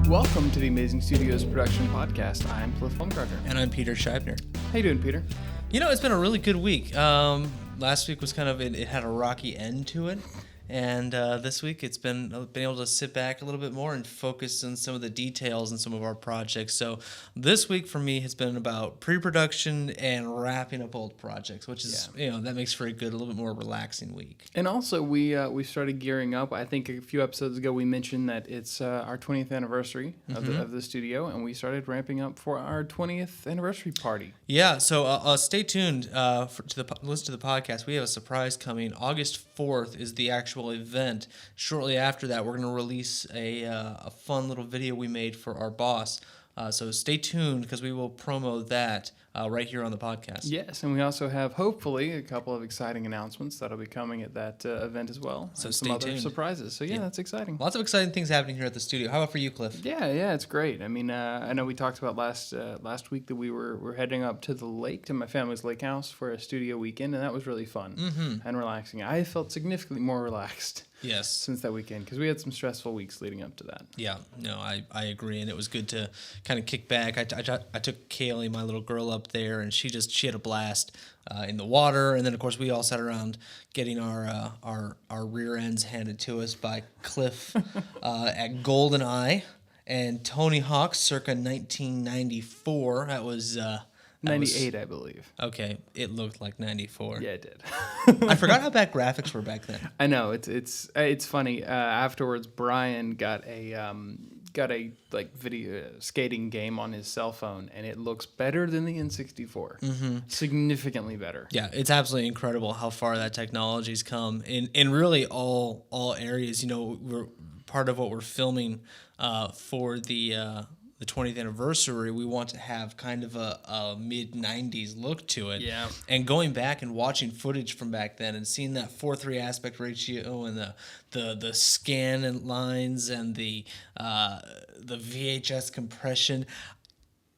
Welcome to the Amazing Studios Production Podcast. I'm Cliff Baumgartner. And I'm Peter Scheibner. How you doing, Peter? You know, it's been a really good week. Last week was kind of, it had a rocky end to it. And this week it's been able to sit back a little bit more and focus on some of the details in some of our projects. So this week for me has been about pre-production and wrapping up old projects, which is, that makes for a little bit more relaxing week. And also we started gearing up. I think a few episodes ago we mentioned that it's our 20th anniversary of the studio, and we started ramping up for our 20th anniversary party. Yeah, so stay tuned listen to the podcast. We have a surprise coming. August 4th is the actual event. Shortly after that, we're going to release a fun little video we made for our boss. So stay tuned because we will promo that right here on the podcast. Yes, and we also have hopefully a couple of exciting announcements that'll be coming at that event as well. So and stay some other tuned. Surprises. So yeah, that's exciting. Lots of exciting things happening here at the studio. How about for you, Cliff? Yeah, it's great. I mean, I know we talked about last week that we're heading up to the lake, to my family's lake house for a studio weekend, and that was really fun and relaxing. I felt significantly more relaxed. Yes. Since that weekend, because we had some stressful weeks leading up to that. Yeah, no, I agree, and it was good to kind of kick back. I took Kaylee, my little girl, up there, and she had a blast in the water, and then of course we all sat around getting our rear ends handed to us by Cliff at GoldenEye and Tony Hawk, circa 1994. That was. 98, I believe. Okay, it looked like 94. Yeah, it did. I forgot how bad graphics were back then. I know it's funny. Afterwards, Brian got a video skating game on his cell phone, and it looks better than the N64. Significantly better. Yeah, it's absolutely incredible how far that technology's come in really all areas. You know, we're part of what we're filming for the 20th anniversary. We want to have kind of a mid-90s look to it. Yeah. And going back and watching footage from back then and seeing that 4:3 aspect ratio and the scan and lines and the VHS compression,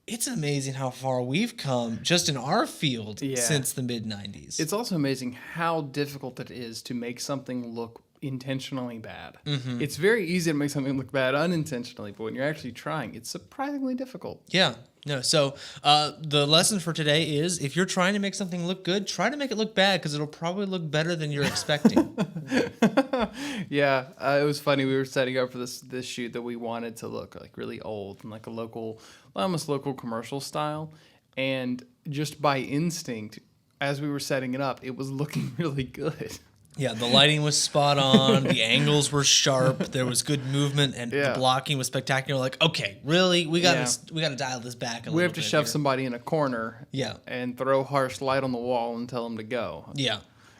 it's amazing how far we've come just in our field since the mid-90s. It's also amazing how difficult it is to make something look intentionally bad. It's very easy to make something look bad unintentionally, but when you're actually trying, it's surprisingly difficult. Yeah. No. So the lesson for today is if you're trying to make something look good, try to make it look bad because it'll probably look better than you're expecting. Yeah. It was funny. We were setting up for this shoot that we wanted to look like really old and like almost local commercial style. And just by instinct, as we were setting it up, it was looking really good. Yeah, the lighting was spot on. The angles were sharp. There was good movement, and the blocking was spectacular. Like, okay, really, we got to dial this back a little bit. We have to shove here. somebody in a corner. And throw harsh light on the wall and tell them to go. Yeah,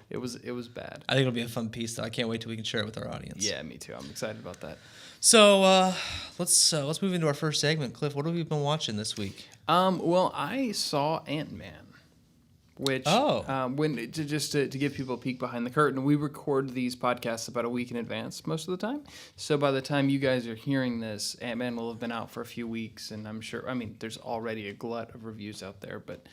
it was bad. I think it'll be a fun piece, though. I can't wait till we can share it with our audience. Yeah, me too. I'm excited about that. So let's move into our first segment. Cliff, what have you been watching this week? Well, I saw AntMan. Which, to give people a peek behind the curtain, we record these podcasts about a week in advance most of the time. So by the time you guys are hearing this, AntMan will have been out for a few weeks, and I'm sure, there's already a glut of reviews out there. But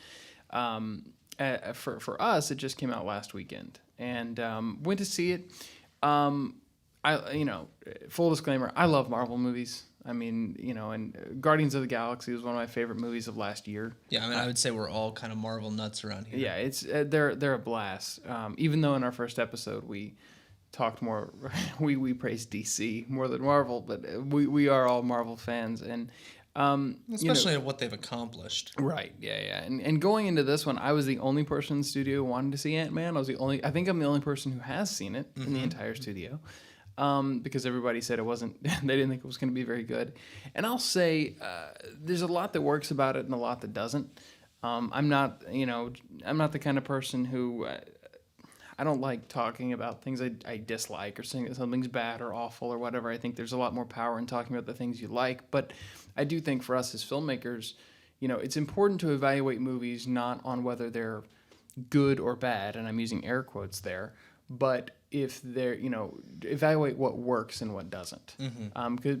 for us, it just came out last weekend, and went to see it. Full disclaimer, I love Marvel movies. And Guardians of the Galaxy was one of my favorite movies of last year. Yeah, I would say we're all kind of Marvel nuts around here. Yeah, it's they're a blast. Even though in our first episode we talked more, we praised DC more than Marvel, but we are all Marvel fans, and especially what they've accomplished. Right. Yeah. And going into this one, I was the only person in the studio who wanted to see Ant-Man. I think I'm the only person who has seen it in the entire studio. Because everybody said it wasn't, they didn't think it was going to be very good. And I'll say, there's a lot that works about it and a lot that doesn't. I'm not the kind of person who, I don't like talking about things I dislike or saying that something's bad or awful or whatever. I think there's a lot more power in talking about the things you like. But I do think for us as filmmakers, it's important to evaluate movies not on whether they're good or bad, and I'm using air quotes there, but if they're, evaluate what works and what doesn't.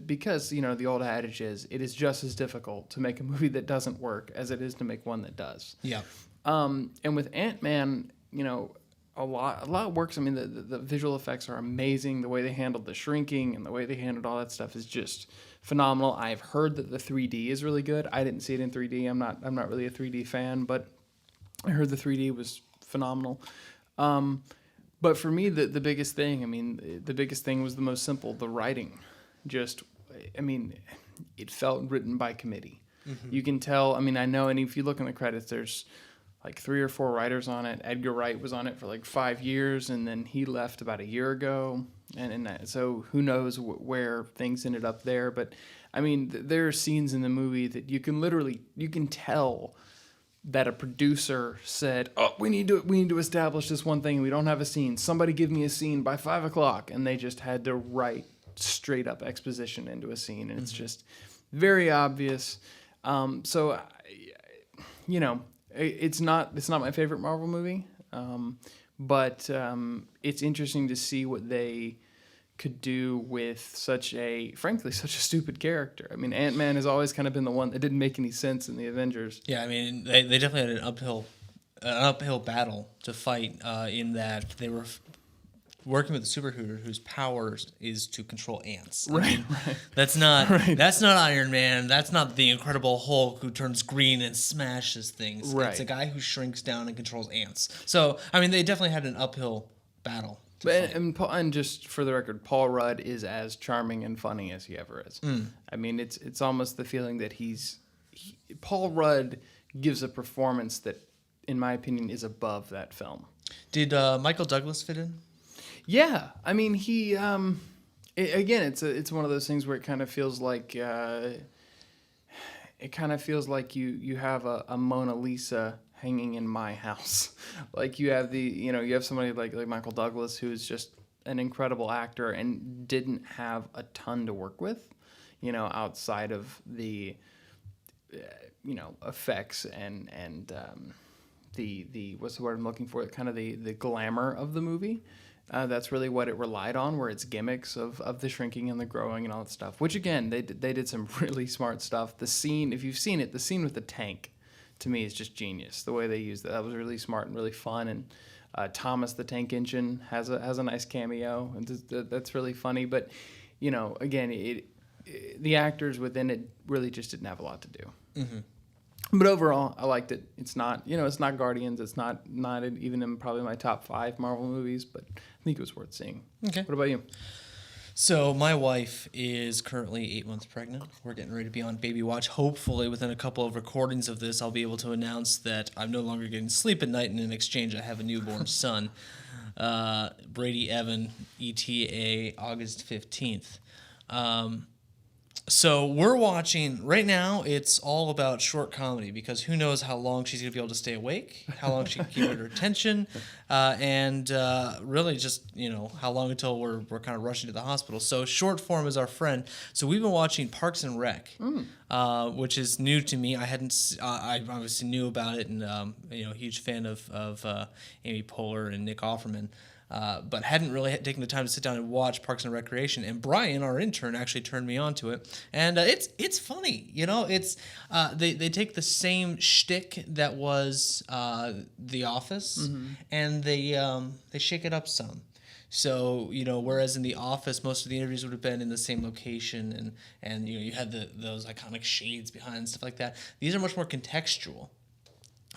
Because, the old adage is, it is just as difficult to make a movie that doesn't work as it is to make one that does. Yeah. And with Ant-Man, a lot works. I mean, the visual effects are amazing. The way they handled the shrinking and the way they handled all that stuff is just phenomenal. I've heard that the 3D is really good. I didn't see it in 3D. I'm not really a 3D fan, but I heard the 3D was phenomenal. But for me, the biggest thing, I mean, the biggest thing was the most simple, the writing. Just, I mean, it felt written by committee. Mm-hmm. You can tell, I mean, I know, and if you look in the credits, there's like 3 or 4 writers on it. Edgar Wright was on it for like 5 years, and then he left about a year ago. And so who knows where things ended up there. But, I mean, there are scenes in the movie that you can tell that a producer said, "Oh, we need to establish this one thing. We don't have a scene. Somebody give me a scene by 5 o'clock." And they just had to write straight up exposition into a scene. And it's just very obvious. So, you know, it's not my favorite Marvel movie, but it's interesting to see what they could do with frankly, such a stupid character. I mean, AntMan has always kind of been the one that didn't make any sense in the Avengers. Yeah, I mean, they definitely had an uphill battle to fight in that they were working with a superhooter whose powers is to control ants. Right, I mean, right. That's not Right. That's not Iron Man. That's not the Incredible Hulk who turns green and smashes things. Right. It's a guy who shrinks down and controls ants. So, I mean, they definitely had an uphill battle. And just for the record, Paul Rudd is as charming and funny as he ever is. I mean, it's almost the feeling that Paul Rudd gives a performance that, in my opinion, is above that film. Did Michael Douglas fit in? Yeah, I mean, he again, it's one of those things where it kind of feels like you have a Mona Lisa hanging in my house. Like you have somebody like Michael Douglas, who is just an incredible actor and didn't have a ton to work with, outside of the effects and the what's the word I'm looking for? Kind of the glamour of the movie. That's really what it relied on, where it's gimmicks of the shrinking and the growing and all that stuff. Which again, they did some really smart stuff. The scene, if you've seen it, the scene with the tank, to me is just genius. The way they used that was really smart and really fun. And Thomas the Tank Engine has a nice cameo, and that's really funny. But again, the actors within it really just didn't have a lot to do. Mm-hmm. But overall, I liked it. It's not, it's not Guardians. It's not even in probably my top 5 Marvel movies, but I think it was worth seeing. Okay. What about you? So my wife is currently 8 months pregnant. We're getting ready to be on baby watch. Hopefully, within a couple of recordings of this, I'll be able to announce that I'm no longer getting sleep at night, and in exchange, I have a newborn son, Brady Evan, ETA, August 15th. So we're watching, right now, it's all about short comedy, because who knows how long she's going to be able to stay awake, how long she can keep her attention, and really just, how long until we're kind of rushing to the hospital. So short form is our friend. So we've been watching Parks and Rec, which is new to me. I obviously knew about it, and, huge fan of Amy Poehler and Nick Offerman. But hadn't really taken the time to sit down and watch Parks and Recreation. And Brian, our intern, actually turned me on to it, and it's funny. It's they take the same shtick that was The Office, and they shake it up some. So whereas in The Office, most of the interviews would have been in the same location, and you had those iconic shades behind and stuff like that. These are much more contextual.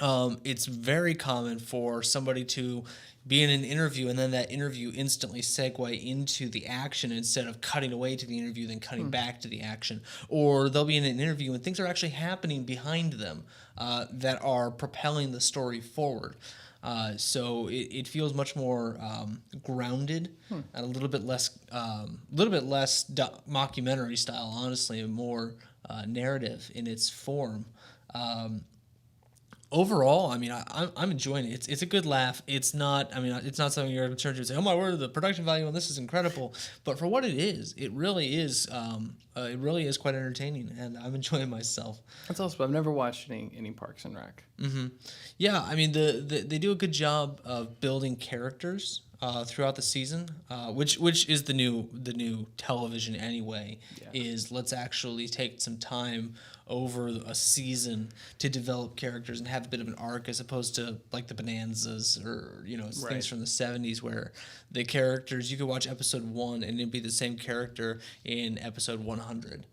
It's very common for somebody to be in an interview and then that interview instantly segue into the action instead of cutting away to the interview, then cutting back to the action. Or they'll be in an interview and things are actually happening behind them that are propelling the story forward. So it feels much more grounded and a little bit less mockumentary style, honestly, and more narrative in its form. Overall, I mean, I'm enjoying it. It's a good laugh. It's not something you're going to turn to and say, "Oh my word, the production value on this is incredible." But for what it is, it really is quite entertaining, and I'm enjoying myself. That's awesome. I've never watched any Parks and Rec. Mm-hmm. Yeah, I mean, they do a good job of building characters throughout the season, which is the new television anyway. Yeah. Is let's actually take some time over a season to develop characters and have a bit of an arc, as opposed to like the Bonanzas or things from the 70s where the characters, you could watch episode 1 and it'd be the same character in episode 100.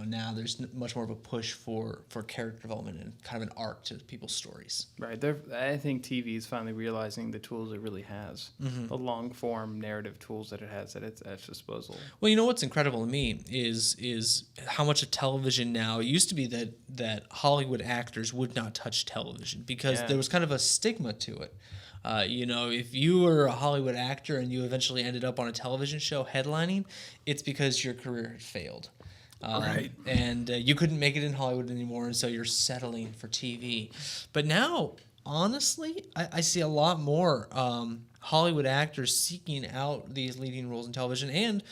Now there's much more of a push for character development and kind of an arc to people's stories. Right. I think TV is finally realizing the tools it really has, the long form narrative tools that it has at its disposal. Well, what's incredible to me is how much of television now. It used to be that Hollywood actors would not touch television because there was kind of a stigma to it. If you were a Hollywood actor and you eventually ended up on a television show headlining, it's because your career had failed. Right. And you couldn't make it in Hollywood anymore, and so you're settling for TV. But now, honestly, I see a lot more Hollywood actors seeking out these leading roles in television, and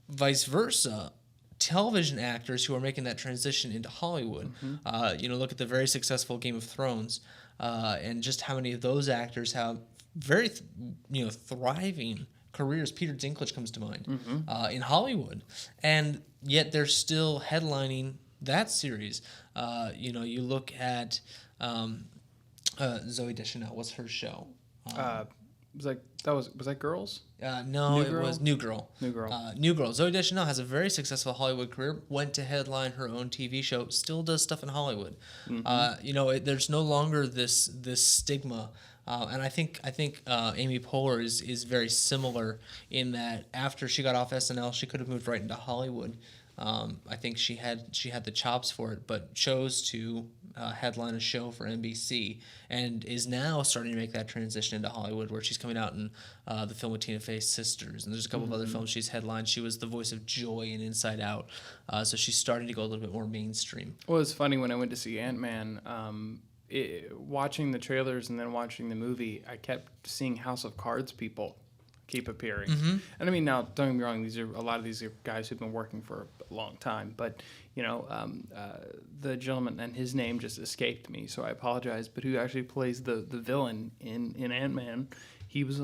vice versa. Television actors who are making that transition into Hollywood. Look at the very successful Game of Thrones, and just how many of those actors have very, thriving careers. Peter Dinklage comes to mind in Hollywood, and yet they're still headlining that series. You look at Zooey Deschanel. What's her show? Was that Girls? No, it was New Girl. New Girl. New Girl. Zooey Deschanel has a very successful Hollywood career. Went to headline her own TV show. Still does stuff in Hollywood. There's no longer this stigma. And I think Amy Poehler is very similar in that after she got off SNL, she could have moved right into Hollywood. I think she had the chops for it, but chose to headline a show for NBC, and is now starting to make that transition into Hollywood, where she's coming out in the film with Tina Fey's sisters, and there's a couple of other films she's headlined. She was the voice of Joy in Inside Out, so she's starting to go a little bit more mainstream. Well, it's funny, when I went to see AntMan, watching the trailers and then watching the movie, I kept seeing House of Cards people keep appearing. And I mean, now, don't get me wrong, a lot of these are guys who've been working for a long time, but the gentleman, and his name just escaped me, so I apologize, but who actually plays the villain in AntMan, he was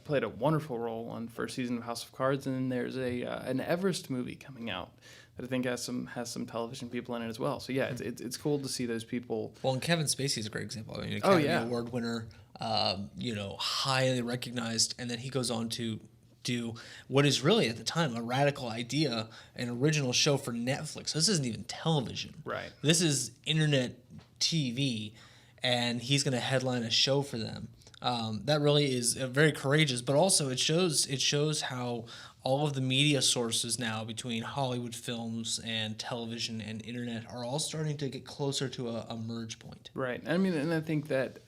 played a wonderful role on first season of House of Cards, and then there's an Everest movie coming out that I think has some television people in it as well. So yeah, it's cool to see those people. Well, and Kevin Spacey is a great example. I mean, Academy Award winner, highly recognized, and then he goes on to do what is really at the time a radical idea, an original show for Netflix. So this isn't even television. Right. This is internet TV, and he's going to headline a show for them. That really is very courageous, but also it shows how all of the media sources now between Hollywood films and television and internet are all starting to get closer to a merge point. Right. I mean, and I think that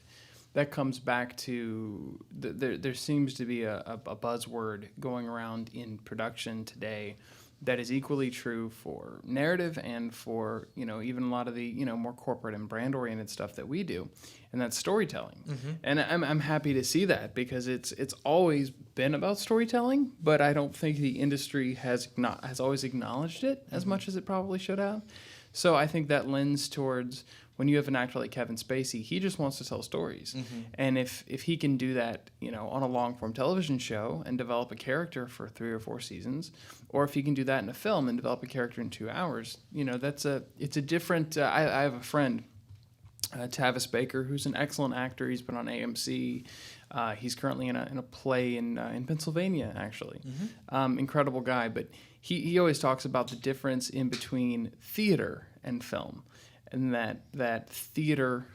comes back to there seems to be a buzzword going around in production today that is equally true for narrative and for even a lot of the more corporate and brand oriented stuff that we do, and that's storytelling. And I'm happy to see that, because it's always been about storytelling, but I don't think the industry has always acknowledged it as much as it probably should have. So I think that lends towards, when you have an actor like Kevin Spacey, he just wants to tell stories. And if he can do that, on a long-form television show and develop a character for 3 or 4 seasons, or if he can do that in a film and develop a character in 2 hours, it's a different. I have a friend, Tavis Baker, who's an excellent actor. He's been on AMC. He's currently in a play in Pennsylvania, actually. Incredible guy, but he always talks about the difference in between theater and film, and that theater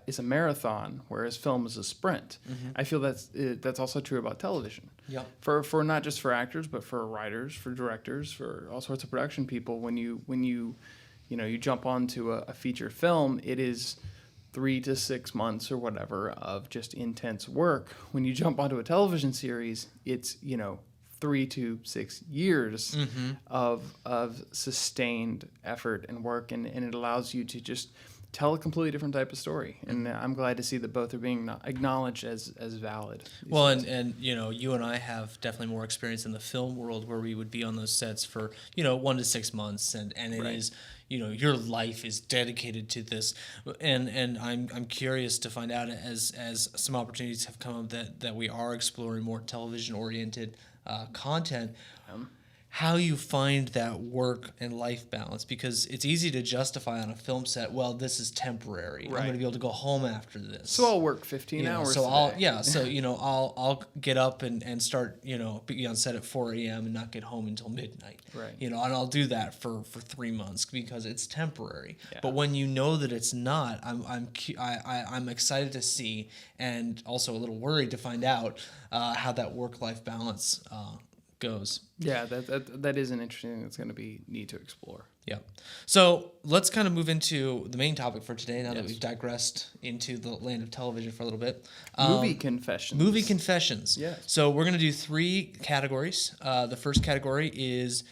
is a marathon, whereas film is a sprint. I feel that's also true about television. Yep. For not just for actors, but for writers, for directors, for all sorts of production people. When you jump onto a feature film, it is 3 to 6 months or whatever of just intense work. When you jump onto a television series, it's 3 to 6 years of sustained effort and work, and it allows you to just tell a completely different type of story. And I'm glad to see that both are being acknowledged as valid. Well, and you and I have definitely more experience in the film world, where we would be on those sets for 1 to 6 months, and it right. is your life is dedicated to this, and I'm curious to find out as some opportunities have come up that we are exploring more television oriented content. how you find that work and life balance, because it's easy to justify on a film set, well, this is temporary. I'm going to be able to go home after this. So I'll work 15 hours So today. so I'll get up and start, be on set at 4 a.m. and not get home until midnight. Right. And I'll do that for 3 months because it's temporary. Yeah. But when you know that it's not, I'm excited to see, and also a little worried to find out how that work-life balance goes. Yeah, that is an interesting thing that's going to be neat to explore. Yeah. So let's kind of move into the main topic for today now that we've digressed into the land of television for a little bit. Movie confessions. Movie confessions. Yeah. So we're going to do 3 categories. The first category is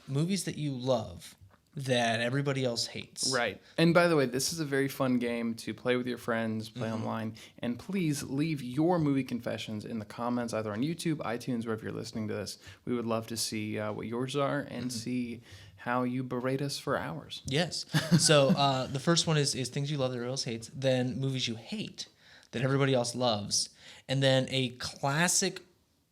movies that you love that everybody else hates. Right. And by the way, this is a very fun game to play with your friends, play online. And please leave your movie confessions in the comments, either on YouTube, iTunes, wherever you're listening to this. We would love to see what yours are and see how you berate us for hours. Yes. So the first one is things you love that everybody else hates, then movies you hate that everybody else loves, and then a classic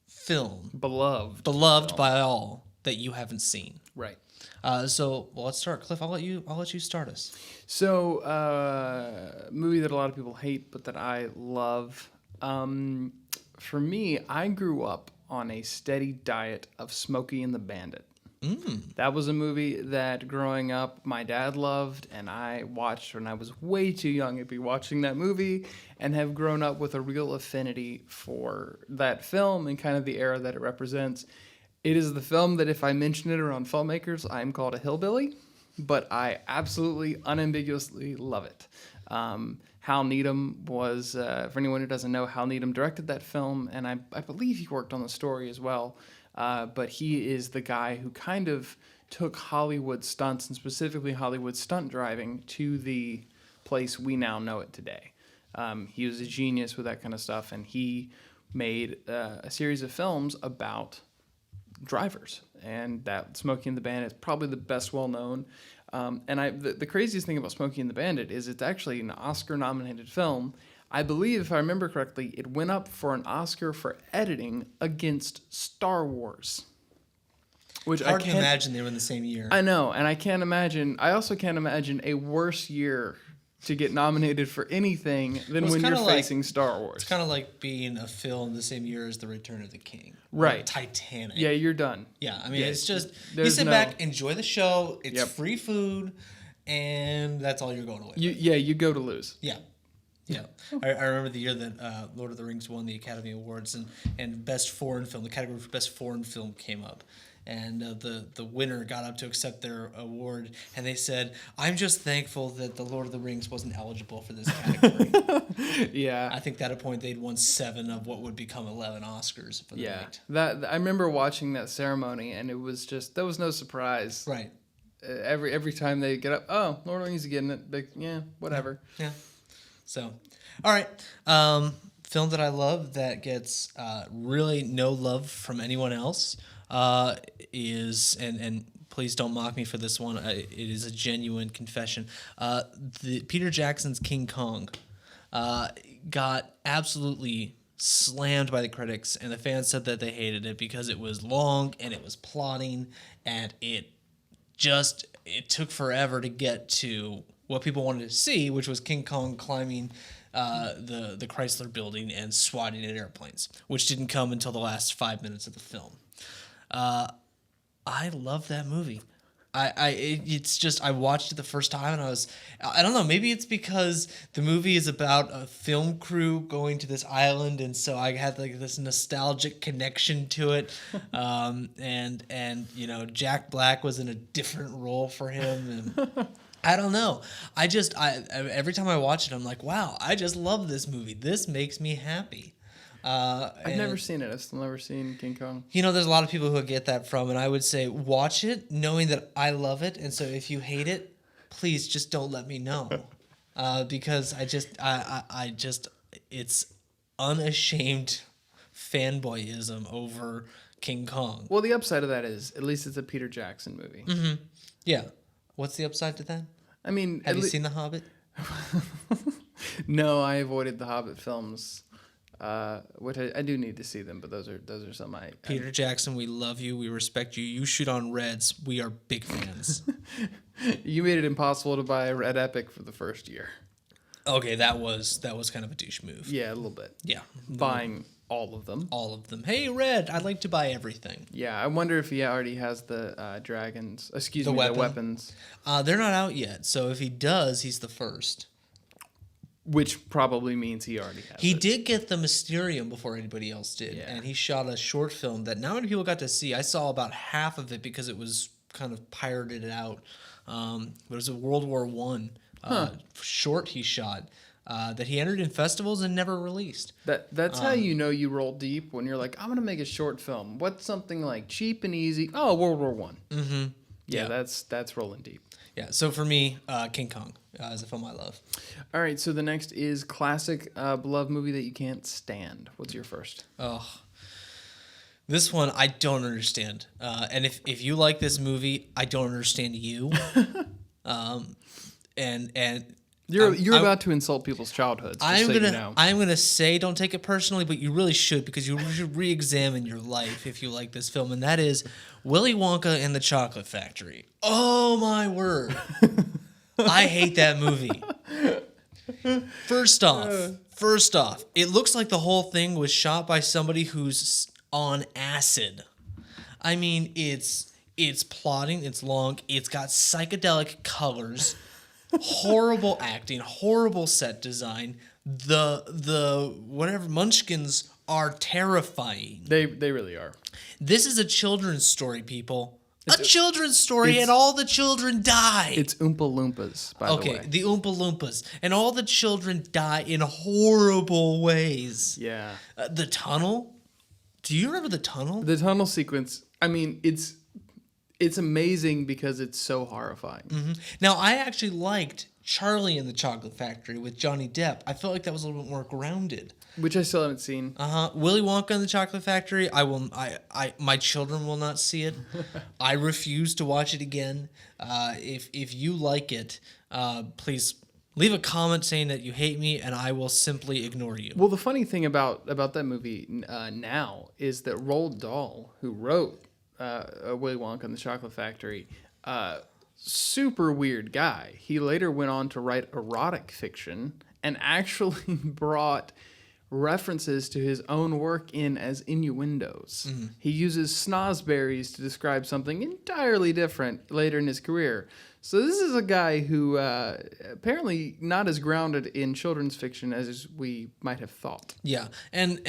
film Beloved by all that you haven't seen. Right. So let's start. Cliff, I'll let you start us. So, movie that a lot of people hate, but that I love. For me, I grew up on a steady diet of Smokey and the Bandit. That was a movie that growing up my dad loved, and I watched when I was way too young to be watching that movie, and have grown up with a real affinity for that film and kind of the era that it represents. It is the film that if I mention it around filmmakers, I'm called a hillbilly, but I absolutely, unambiguously love it. Hal Needham was, for anyone who doesn't know, Hal Needham directed that film, and I believe he worked on the story as well. But he is the guy who kind of took Hollywood stunts, and specifically Hollywood stunt driving, to the place we now know it today. He was a genius with that kind of stuff, and he made a series of films about drivers, and that Smokey and the Bandit is probably the best well-known. And the craziest thing about Smokey and the Bandit is it's actually an Oscar-nominated film. I believe, if I remember correctly, it went up for an Oscar for editing against Star Wars. Which Hard to imagine they were in the same year. I know, and I also can't imagine a worse year to get nominated for anything than when you're facing Star Wars. It's kind of like being a film the same year as The Return of the King. Right. Or Titanic. Yeah, you're done. Yeah, I mean, it's just, you sit back, enjoy the show, it's free food, and that's all you're going away with. You go to lose. Yeah. Yeah. I remember the year that Lord of the Rings won the Academy Awards, and Best Foreign Film, the category for Best Foreign Film came up. And the winner got up to accept their award, and they said, "I'm just thankful that the Lord of the Rings wasn't eligible for this category." Yeah, I think at a point they'd won 7 of what would become 11 Oscars for the night. That I remember watching that ceremony, and it was just there was no surprise. Right. Every time they get up, oh, Lord of the Rings is getting it. Big, yeah, whatever. Yeah. So, all right. Film that I love that gets really no love from anyone else. Is and please don't mock me for this one. It is a genuine confession. The Peter Jackson's King Kong got absolutely slammed by the critics, and the fans said that they hated it because it was long and it was plotting, and it took forever to get to what people wanted to see, which was King Kong climbing the Chrysler building and swatting at airplanes, which didn't come until the last 5 minutes of the film. I love that movie. It's just, I watched it the first time and I don't know, maybe it's because the movie is about a film crew going to this island, and so I had like this nostalgic connection to it. And Jack Black was in a different role for him, and I don't know. Every time I watch it, I'm like, wow, I just love this movie. This makes me happy. I've never seen it. I've still never seen King Kong. There's a lot of people who get that from, and I would say watch it knowing that I love it. And so if you hate it, please just don't let me know, because I just it's unashamed fanboyism over King Kong. Well, the upside of that is at least it's a Peter Jackson movie. Mm-hmm. Yeah. What's the upside to that? I mean, have you seen The Hobbit? No, I avoided the Hobbit films. which I do need to see them, but those are some Peter Jackson, we love you. We respect you. You shoot on Reds. We are big fans. You made it impossible to buy a Red Epic for the first year. Okay, that was kind of a douche move. Yeah, a little bit. Yeah. Buying all of them. All of them. Hey, Red, I'd like to buy everything. Yeah, I wonder if he already has the dragons. The weapons. They're not out yet, so if he does, he's the first. Which probably means he already has He it. did get the Mysterium before anybody else did, Yeah. and he shot a short film that not many people got to see. I saw about half of it because it was kind of pirated out. But it was a World War I short he shot that he entered in festivals and never released. That's how you know you roll deep, when you're like, I'm gonna make a short film. What's something like cheap and easy? Oh, World War I. Mm-hmm. Yeah, that's rolling deep. Yeah, so for me, King Kong is a film I love. All right, so the next is classic beloved movie that you can't stand. What's your first? Oh, this one I don't understand. And if you like this movie, I don't understand you. And You're about to insult people's childhoods. I'm gonna say don't take it personally, but you really should, because you should re-examine your life if you like this film, and that is Willy Wonka and the Chocolate Factory. Oh my word! I hate that movie. First off, it looks like the whole thing was shot by somebody who's on acid. I mean, it's plotting, it's long, it's got psychedelic colors. Horrible acting, horrible set design. The whatever Munchkins are terrifying. They really are. This is a children's story, people. A children's story, and all the children die. It's Oompa Loompas, by the way. Okay, the Oompa Loompas, and all the children die in horrible ways. Yeah. The tunnel. Do you remember the tunnel? The tunnel sequence. I mean, it's amazing because it's so horrifying. Mm-hmm. Now, I actually liked Charlie and the Chocolate Factory with Johnny Depp. I felt like that was a little bit more grounded. Which I still haven't seen. Willy Wonka and the Chocolate Factory. My children will not see it. I refuse to watch it again. If you like it, please leave a comment saying that you hate me, and I will simply ignore you. Well, the funny thing about that movie now is that Roald Dahl, who wrote Willy Wonka and the Chocolate Factory, super weird guy. He later went on to write erotic fiction and actually brought references to his own work in as innuendos. Mm-hmm. He uses snozberries to describe something entirely different later in his career. So this is a guy who apparently not as grounded in children's fiction as we might have thought. Yeah, and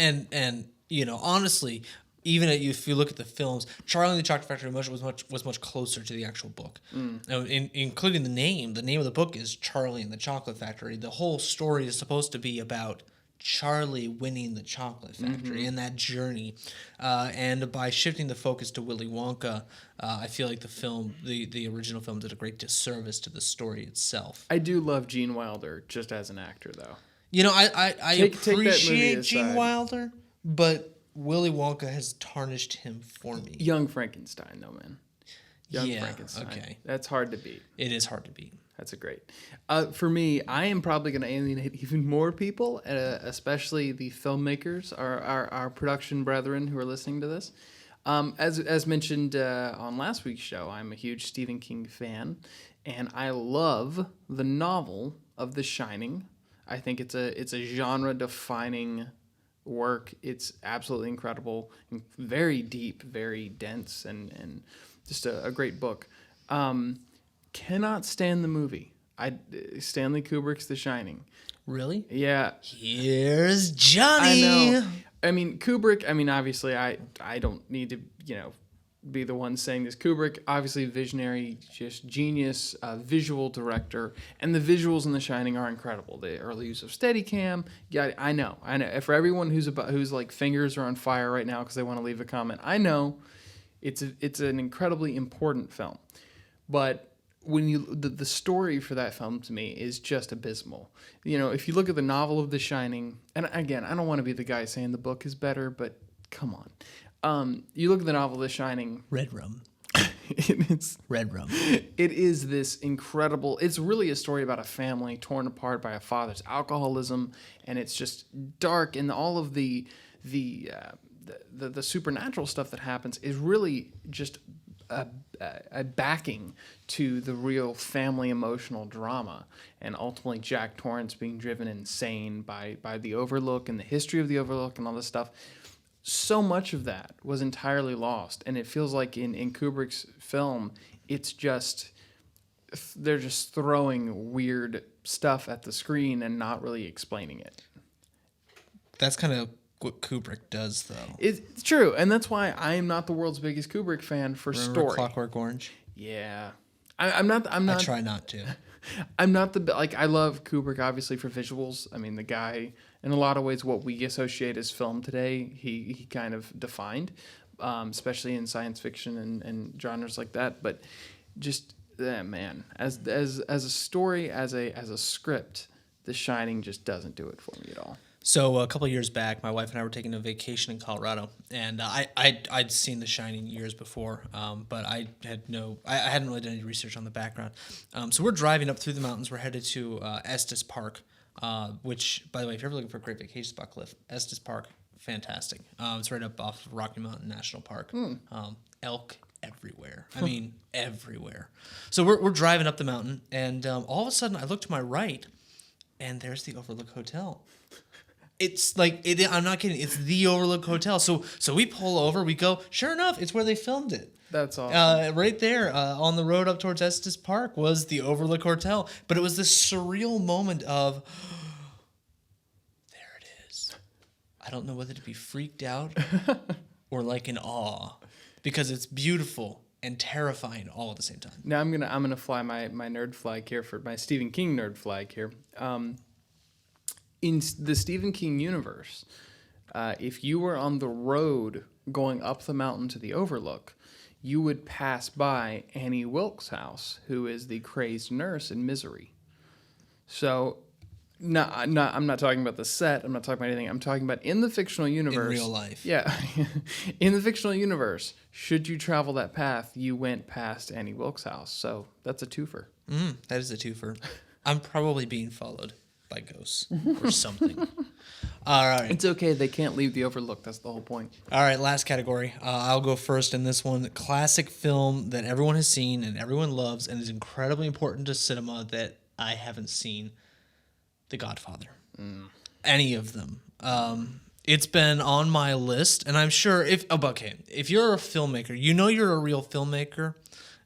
honestly, even if you look at the films, Charlie and the Chocolate Factory was much closer to the actual book. Including the name. The name of the book is Charlie and the Chocolate Factory. The whole story is supposed to be about Charlie winning the chocolate factory and that journey. And by shifting the focus to Willy Wonka, I feel like the original film did a great disservice to the story itself. I do love Gene Wilder just as an actor, though. I appreciate Gene aside. Wilder, but Willy Wonka has tarnished him for me. Young Frankenstein, though, man. Young Frankenstein. Okay. That's hard to beat. It is hard to beat. That's a great. For me, I am probably going to alienate even more people, especially the filmmakers, our production brethren who are listening to this. As mentioned on last week's show, I'm a huge Stephen King fan, and I love the novel of The Shining. I think it's a genre-defining work. It's absolutely incredible, very deep, very dense, and just a great book. Cannot stand the movie. Stanley Kubrick's The Shining. Really? Yeah. Here's Johnny. I know. I mean, Kubrick, obviously I don't need to, be the one saying this. Kubrick, obviously visionary, just genius, visual director, and the visuals in The Shining are incredible. The early use of Steadicam. Yeah, I know. For everyone who's like fingers are on fire right now because they want to leave a comment, I know it's an incredibly important film. But when the story for that film to me is just abysmal. If you look at the novel of The Shining, and again, I don't want to be the guy saying the book is better, but come on. You look at the novel The Shining. Red rum. it's Red rum. it is this incredible. It's really a story about a family torn apart by a father's alcoholism, and it's just dark, and all of the supernatural stuff that happens is really just a backing to the real family emotional drama, and ultimately Jack Torrance being driven insane by the Overlook and the history of the Overlook and all this stuff. So much of that was entirely lost, and it feels like in Kubrick's film, it's just they're just throwing weird stuff at the screen and not really explaining it. That's kind of what Kubrick does, though. It's true, and that's why I am not the world's biggest Kubrick fan for Remember story. Clockwork Orange? Yeah, I'm not. I try not to. I'm not I love Kubrick obviously for visuals. I mean, the guy, in a lot of ways, what we associate as film today, he kind of defined, especially in science fiction and genres like that. But just man, as a story, as a script, The Shining just doesn't do it for me at all. So a couple of years back, my wife and I were taking a vacation in Colorado, and I'd seen The Shining years before, but I hadn't really done any research on the background. So we're driving up through the mountains. We're headed to Estes Park, which, by the way, if you're ever looking for a great vacation spot, Cliff, Estes Park, fantastic. It's right up off of Rocky Mountain National Park. Elk everywhere. I mean, everywhere. So we're driving up the mountain, and all of a sudden I look to my right, and there's the Overlook Hotel. It's like, I'm not kidding. It's the Overlook Hotel. So we pull over. We go. Sure enough, it's where they filmed it. That's awesome. Right there on the road up towards Estes Park was the Overlook Hotel. But it was this surreal moment of, there it is. I don't know whether to be freaked out or like in awe, because it's beautiful and terrifying all at the same time. Now I'm gonna fly my nerd flag here, for my Stephen King nerd flag here. In the Stephen King universe, if you were on the road going up the mountain to the Overlook, you would pass by Annie Wilkes' house, who is the crazed nurse in Misery. So, I'm not talking about the set. I'm not talking about anything. I'm talking about in the fictional universe. In real life. Yeah. In the fictional universe, should you travel that path, you went past Annie Wilkes' house. So that's a twofer. That is a twofer. I'm probably being followed by ghosts or something. All right. It's okay. They can't leave the Overlook. That's the whole point. All right, last category. I'll go first in this one. Classic film that everyone has seen and everyone loves and is incredibly important to cinema that I haven't seen. The Godfather. Any of them. It's been on my list, and I'm sure if you're a filmmaker, you know you're a real filmmaker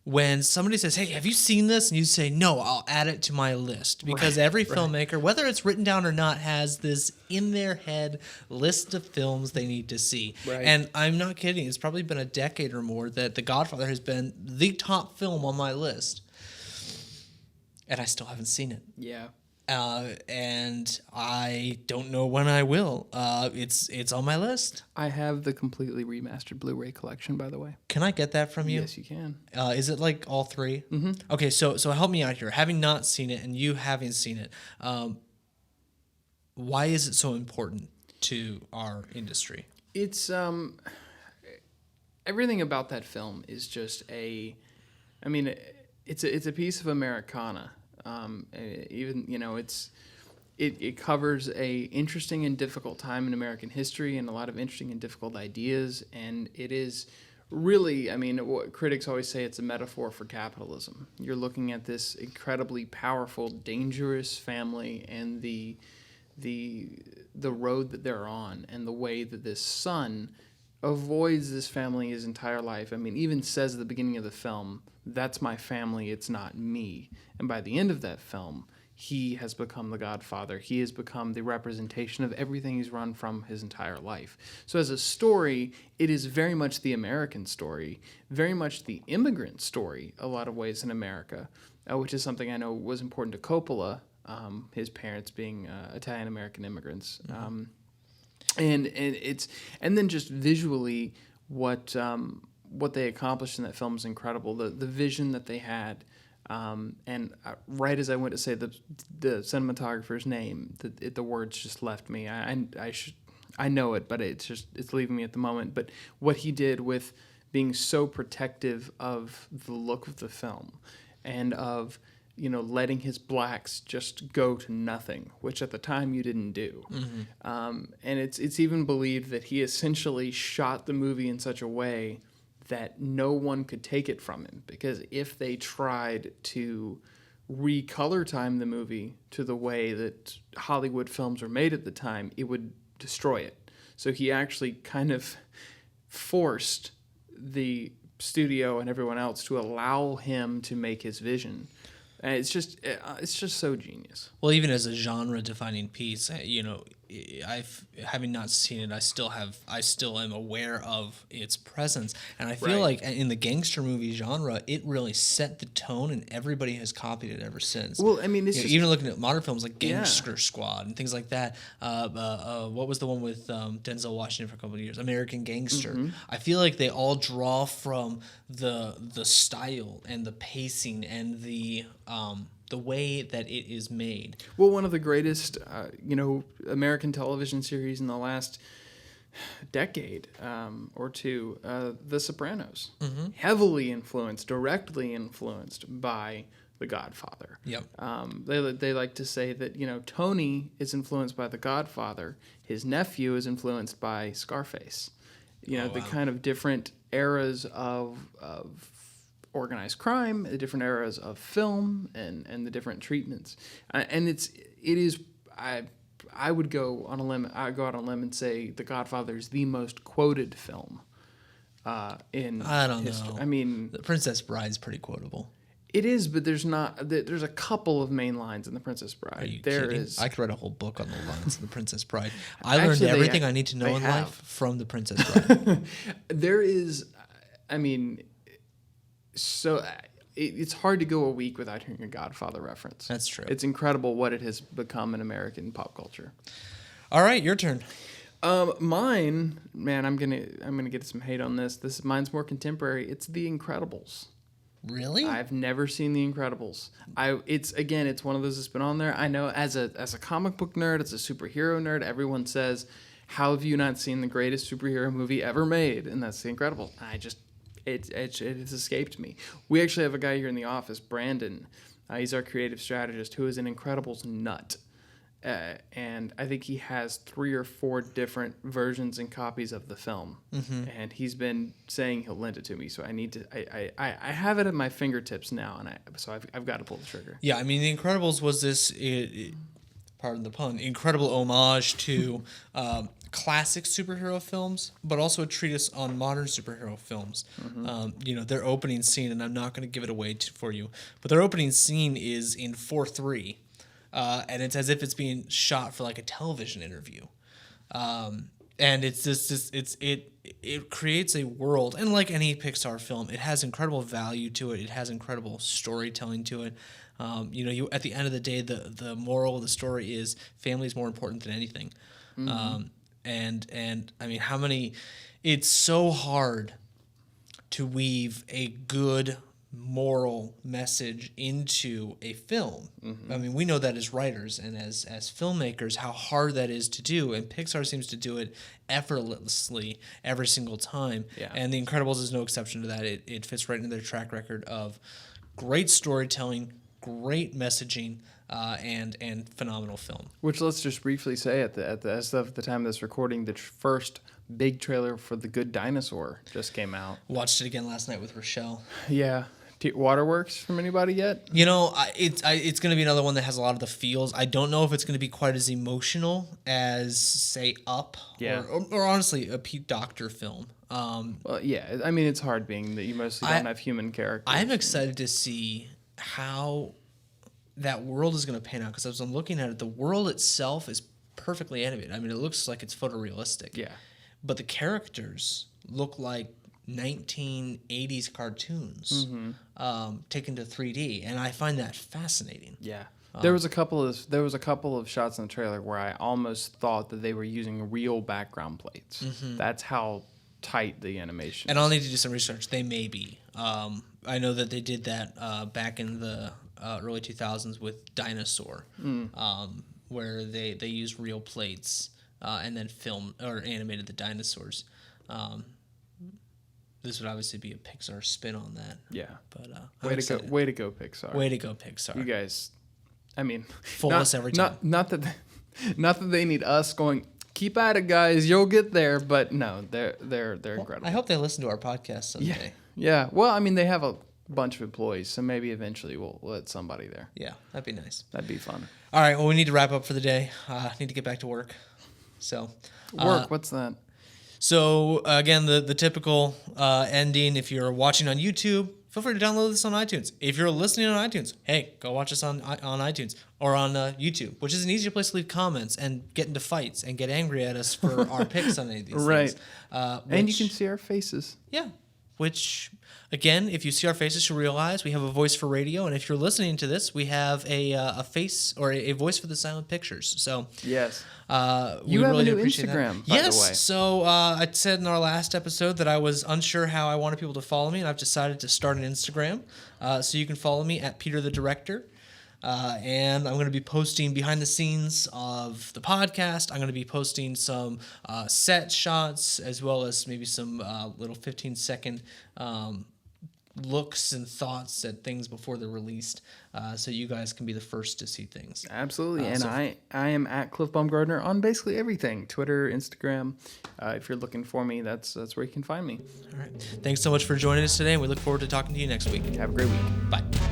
when somebody says, hey, have you seen this? And you say, no, I'll add it to my list. Because every filmmaker, whether it's written down or not, has this in their head list of films they need to see. Right. And I'm not kidding. It's probably been a decade or more that The Godfather has been the top film on my list. And I still haven't seen it. Yeah. And I don't know when I will. It's on my list. I have the completely remastered Blu-ray collection, by the way. Can I get that from you? Yes, you can. Is it like all three? Mm-hmm. Okay, so help me out here. Having not seen it and you having seen it, why is it so important to our industry? It's everything about that film is just it's a piece of Americana. It covers a interesting and difficult time in American history and a lot of interesting and difficult ideas, and it is really, what critics always say, it's a metaphor for capitalism. You're looking at this incredibly powerful, dangerous family and the road that they're on, and the way that this son avoids this family his entire life. Even says at the beginning of the film, that's my family, it's not me. And by the end of that film, he has become the Godfather. He has become the representation of everything he's run from his entire life. So as a story, it is very much the American story, very much the immigrant story, a lot of ways in America, which is something I know was important to Coppola, his parents being Italian-American immigrants. And then just visually what they accomplished in that film is incredible. The vision that they had, and right as I went to say the cinematographer's name, the words just left me. I know it, but it's leaving me at the moment. But what he did with being so protective of the look of the film and of, letting his blacks just go to nothing, which at the time you didn't do. And it's even believed that he essentially shot the movie in such a way that no one could take it from him, because if they tried to recolor time the movie to the way that Hollywood films were made at the time, it would destroy it. So he actually kind of forced the studio and everyone else to allow him to make his vision. And it's just so genius. Well, even as a genre-defining piece, having not seen it, I still am aware of its presence, and I feel like in the gangster movie genre, it really set the tone, and everybody has copied it ever since. Well, I mean, even looking at modern films like Gangster Squad and things like that. What was the one with Denzel Washington for a couple of years? American Gangster. I feel like they all draw from the style and the pacing and the way that it is made. Well, one of the greatest, American television series in the last decade or two, The Sopranos, heavily directly influenced by The Godfather. Yep. They like to say that, Tony is influenced by The Godfather. His nephew is influenced by Scarface. The kind of different eras of organized crime, the different eras of film, and the different treatments, and I would go on a limb. I go out on a limb and say The Godfather is the most quoted film in history. Know. I mean, The Princess Bride's pretty quotable. It is, but there's a couple of main lines in The Princess Bride. Are you there kidding? is. I could write a whole book on the lines of The Princess Bride. I learned everything I need to know in life from The Princess Bride. There is, I mean, so it's hard to go a week without hearing a Godfather reference. That's true. It's incredible what it has become in American pop culture. All right, your turn. Mine, man, I'm gonna get some hate on this. Mine's more contemporary. It's The Incredibles. Really? I've never seen The Incredibles. It's one of those that's been on there. I know as a comic book nerd, as a superhero nerd, everyone says, "How have you not seen the greatest superhero movie ever made?" And that's The Incredibles. It has escaped me. We actually have a guy here in the office, Brandon. He's our creative strategist, who is an Incredibles nut. And I think he has 3 or 4 different versions and copies of the film. And he's been saying he'll lend it to me. So I need to. I have it at my fingertips now, and I've got to pull the trigger. Yeah, I mean, The Incredibles was this, pardon the pun, incredible homage to classic superhero films, but also a treatise on modern superhero films. Their opening scene, and I'm not going to give it away for you, but their opening scene is in 4:3. And it's as if it's being shot for like a television interview, and it's it creates a world, and like any Pixar film, it has incredible value to it. It has incredible storytelling to it. You at the end of the day, the moral of the story is family is more important than anything. And I mean, it's so hard to weave a good moral message into a film. I mean, we know that as writers and as filmmakers, how hard that is to do, and Pixar seems to do it effortlessly every single time. Yeah. And The Incredibles is no exception to that. It fits right into their track record of great storytelling, great messaging, and phenomenal film. Which, let's just briefly say, as of the time of this recording, the first big trailer for The Good Dinosaur just came out. Watched it again last night with Rochelle. Yeah. Waterworks from anybody yet? It's going to be another one that has a lot of the feels. I don't know if it's going to be quite as emotional as, say, Up, or honestly, a Pete Docter film. Well, yeah. I mean, it's hard being that you mostly don't have human characters. I'm excited to see how that world is going to pan out, because as I'm looking at it, the world itself is perfectly animated. I mean, it looks like it's photorealistic. Yeah. But the characters look like 1980s cartoons taken to 3D, and I find that fascinating. Yeah. There was a couple of shots in the trailer where I almost thought that they were using real background plates. That's how tight the animation and I'll need to do some research. They may be. I know that they did that back in the early 2000s with Dinosaur, where they used real plates and then filmed or animated the dinosaurs. this would obviously be a Pixar spin on that. Yeah. But Way to go, Pixar. Way to go, Pixar. You guys, I mean, Fool us every time. Not that they need us going, keep at it, guys. You'll get there. But no, they're incredible. I hope they listen to our podcast someday. Yeah. Well, I mean, they have a bunch of employees, so maybe eventually we'll let somebody there. Yeah, that'd be nice. That'd be fun. All right, well, we need to wrap up for the day. Need to get back to work. So What's that? So again, the typical ending. If you're watching on YouTube, feel free to download this on iTunes. If you're listening on iTunes, hey, go watch us on iTunes or on YouTube, which is an easier place to leave comments and get into fights and get angry at us for our picks on any of these things. And you can see our faces. Yeah. Which, again, if you see our faces, you'll realize we have a voice for radio, and if you're listening to this, we have a face or a voice for the silent pictures. So yes, we you have really a new appreciate Instagram. That. By Yes. the way. So I said in our last episode that I was unsure how I wanted people to follow me, and I've decided to start an Instagram. So you can follow me at Peter the Director. And I'm going to be posting behind the scenes of the podcast. I'm going to be posting some set shots as well as maybe some little 15-second looks and thoughts at things before they're released, so you guys can be the first to see things. Absolutely. And I am at Cliff Baumgardner on basically everything. Twitter, Instagram. If you're looking for me, that's where you can find me. All right. Thanks so much for joining us today, and we look forward to talking to you next week. Have a great week. Bye.